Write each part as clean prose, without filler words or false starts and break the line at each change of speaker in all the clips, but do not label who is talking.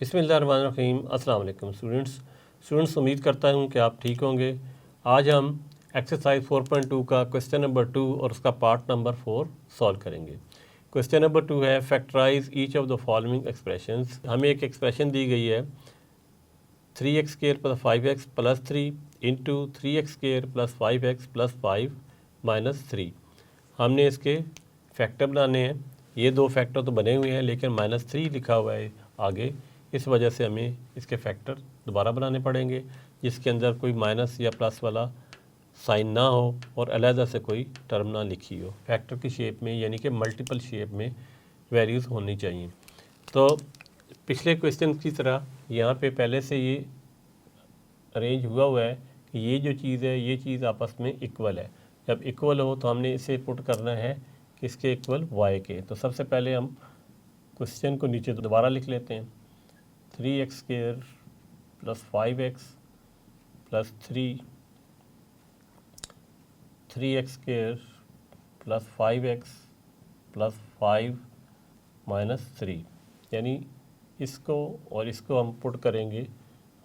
बिस्मिल्लाहिर्रहमानिर्रहीम। अस्सलाम वालेकुम स्टूडेंट्स, उम्मीद करता हूँ कि आप ठीक होंगे। आज हम एक्सरसाइज 4.2 का क्वेश्चन नंबर 2 और उसका पार्ट नंबर 4 सॉल्व करेंगे। क्वेश्चन नंबर 2 है factorise each of the following expressions. हमें एक एक्सप्रेशन दी गई है 3x² + 5x + 3 into 3x² + 5x + 5 - 3। हमने इसके फैक्टर बनाने हैं। ये दो फैक्टर तो बने हुए हैं लेकिन -3 लिखा हुआ है आगे, इस वजह से हमें इसके फैक्टर दोबारा बनाने पड़ेंगे जिसके अंदर कोई माइनस या प्लस वाला साइन ना हो और अलहदा से कोई टर्म ना लिखी हो। फैक्टर की शेप में यानी कि मल्टीपल शेप में वैल्यूज़ होनी चाहिए। तो पिछले क्वेश्चन की तरह यहाँ पे पहले से ये अरेंज हुआ है कि ये जो चीज़ है ये चीज़ आपस में इक्वल है। जब इक्वल हो तो हमने इसे पुट करना है कि इसके इक्वल y के। तो सबसे पहले हम क्वेश्चन को नीचे दोबारा लिख लेते हैं। 3x² + 5x + 3x² + 5x + 5 - 3, यानी इसको और इसको हम पुट करेंगे।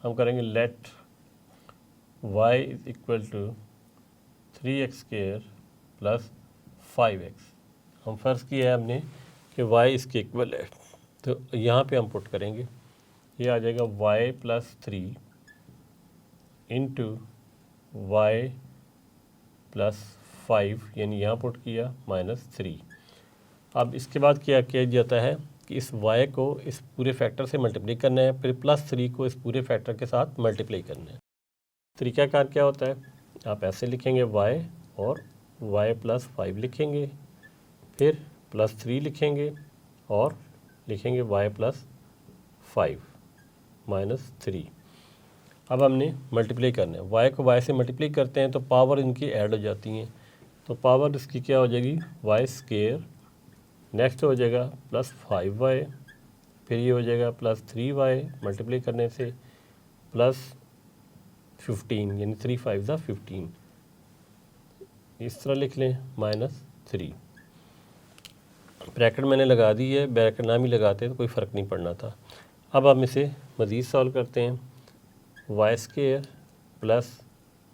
हम करेंगे लेट y = 3x² + 5x। हम फ़र्ज़ किया है हमने कि y इसके इक्वल है, तो यहाँ पे हम पुट करेंगे। ये आ जाएगा y + 3 इंटू y + 5, यानी यहाँ पुट किया -3। अब इसके बाद क्या किया जाता है कि इस y को इस पूरे फैक्टर से मल्टीप्लाई करना है, फिर +3 को इस पूरे फैक्टर के साथ मल्टीप्लाई करना है। तरीक़ाकार क्या होता है, आप ऐसे लिखेंगे y और y + 5 लिखेंगे, फिर +3 लिखेंगे और लिखेंगे y + 5 - 3। अब हमने मल्टीप्लाई करना है। y को y से मल्टीप्लाई करते हैं तो पावर इनकी ऐड हो जाती हैं। तो पावर इसकी क्या हो जाएगी, y², नेक्स्ट हो जाएगा +5y, फिर ये हो जाएगा +3y मल्टीप्लाई करने से +15, यानी 3 5 = 15। इस तरह लिख लें -3। ब्रैकेट मैंने लगा दी है, ब्रैकेट ना भी लगाते तो कोई फ़र्क नहीं पड़ना था। अब हम इसे मज़ीद सॉल्व करते हैं। y² +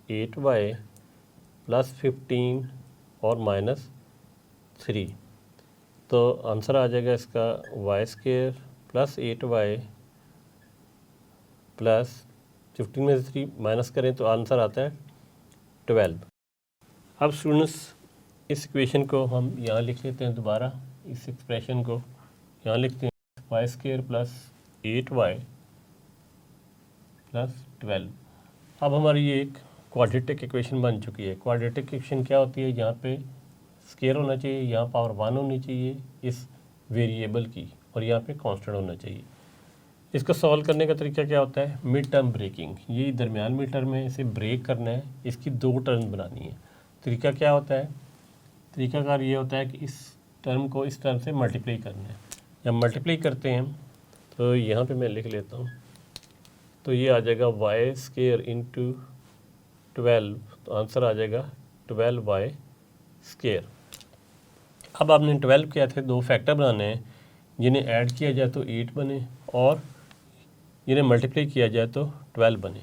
8y + 15 और -3, तो आंसर आ जाएगा इसका y² + 8y + 15 में से 3 माइनस करें तो आंसर आता है 12। अब स्टूडेंट्स इस इक्वेशन को हम यहाँ लिख लेते हैं दोबारा। इस एक्सप्रेशन को यहाँ लिखते हैं y² + 8y + 12। अब हमारी ये एक क्वाड्रेटिक इक्वेशन बन चुकी है। क्वाड्रेटिक इक्वेशन क्या होती है, यहाँ पे स्केयर होना चाहिए, यहाँ पावर 1 होनी चाहिए इस वेरिएबल की, और यहाँ पे कांस्टेंट होना चाहिए। इसको सॉल्व करने का तरीका क्या होता है, मिड टर्म ब्रेकिंग। ये दरमियान में टर्म है, इसे ब्रेक करना है, इसकी 2 टर्म बनानी है। तरीका क्या होता है, तरीकाकार ये होता है कि इस टर्म को इस टर्म से मल्टीप्लाई करना है। जब मल्टीप्लाई करते हैं तो यहाँ पे मैं लिख लेता हूँ, तो ये आ जाएगा y² × 12, तो आंसर आ जाएगा 12y²। अब आपने 12 के ऐसे 2 फैक्टर बनाने हैं, जिन्हें ऐड किया जाए तो 8 बने और जिन्हें मल्टीप्लाई किया जाए तो 12 बने।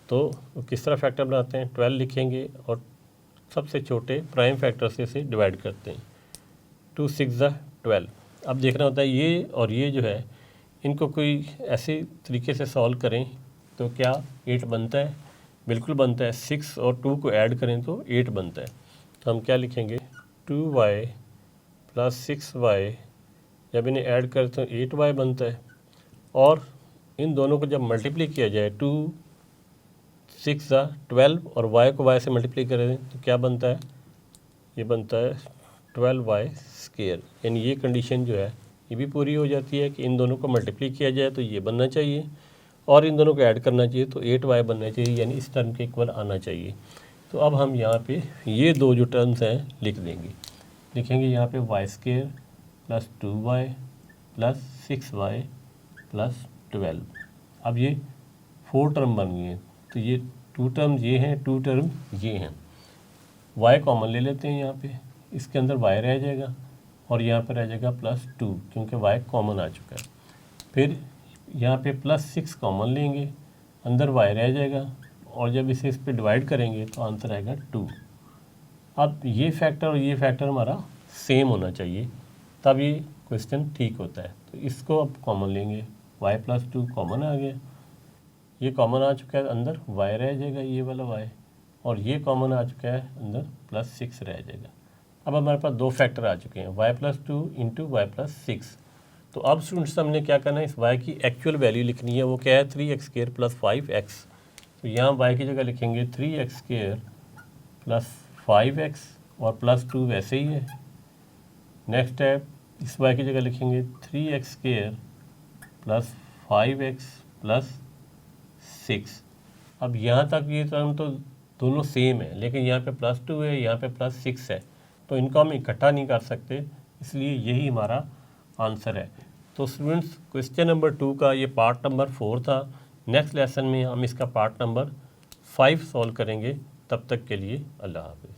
तो किस तरह फैक्टर बनाते हैं, 12 लिखेंगे और सबसे छोटे प्राइम फैक्टर से इसे डिवाइड करते हैं। 2 6 = 12। अब देखना होता है ये और ये जो है इनको कोई ऐसे तरीके से सॉल्व करें तो क्या 8 बनता है, बिल्कुल बनता है। 6 और 2 को ऐड करें तो 8 बनता है। तो हम क्या लिखेंगे, 2y + 6y, जब इन्हें ऐड करें तो 8y बनता है। और इन दोनों को जब मल्टीप्लाई किया जाए, 2 6 = 12 और y को y से मल्टीप्लाई करें तो क्या बनता है, ये बनता है 12y²। यानी ये कंडीशन जो है ये भी पूरी हो जाती है कि इन दोनों को मल्टीप्लाई किया जाए तो ये बनना चाहिए और इन दोनों को ऐड करना चाहिए तो 8y बनना चाहिए, यानी इस टर्म के इक्वल आना चाहिए। तो अब हम यहाँ पे ये दो जो टर्म्स हैं लिख देंगे। लिखेंगे यहाँ पे y² + 2y + 6y + 12। अब ये 4 टर्म बन गए हैं, तो ये 2 टर्म ये हैं, 2 टर्म ये हैं। y कॉमन ले लेते हैं, यहाँ पे इसके अंदर y रह जाएगा और यहाँ पर रह जाएगा +2, क्योंकि y कॉमन आ चुका है। फिर यहाँ पे +6 कॉमन लेंगे, अंदर y रह जाएगा और जब इसे इस पे डिवाइड करेंगे तो आंसर आएगा 2। अब ये फैक्टर और ये फैक्टर हमारा सेम होना चाहिए, तब ये क्वेश्चन ठीक होता है। तो इसको अब कॉमन लेंगे, y+2 कॉमन आ गया, ये कॉमन आ चुका है, अंदर y रह जाएगा, ये वाला y, और ये कॉमन आ चुका है, अंदर +6 रह जाएगा। अब हमारे पास दो फैक्टर आ चुके हैं, y+2 इंटू y+6। तो अब स्टूडेंट्स हमने क्या करना है, इस y की एक्चुअल वैल्यू लिखनी है, वो क्या है 3x² + 5x। तो यहाँ y की जगह लिखेंगे 3x² + 5x और +2 वैसे ही है। नेक्स्ट है, इस y की जगह लिखेंगे 3x² + 5x + 6। अब यहाँ तक ये टर्म तो दोनों सेम है, लेकिन यहाँ पे +2 है, यहाँ पे +6 है, तो इनको हम इकट्ठा नहीं कर सकते, इसलिए यही हमारा आंसर है। तो स्टूडेंट्स क्वेश्चन नंबर 2 का ये पार्ट नंबर 4 था। नेक्स्ट लेसन में हम इसका पार्ट नंबर 5 सॉल्व करेंगे। तब तक के लिए अल्लाह हाफ़िज़।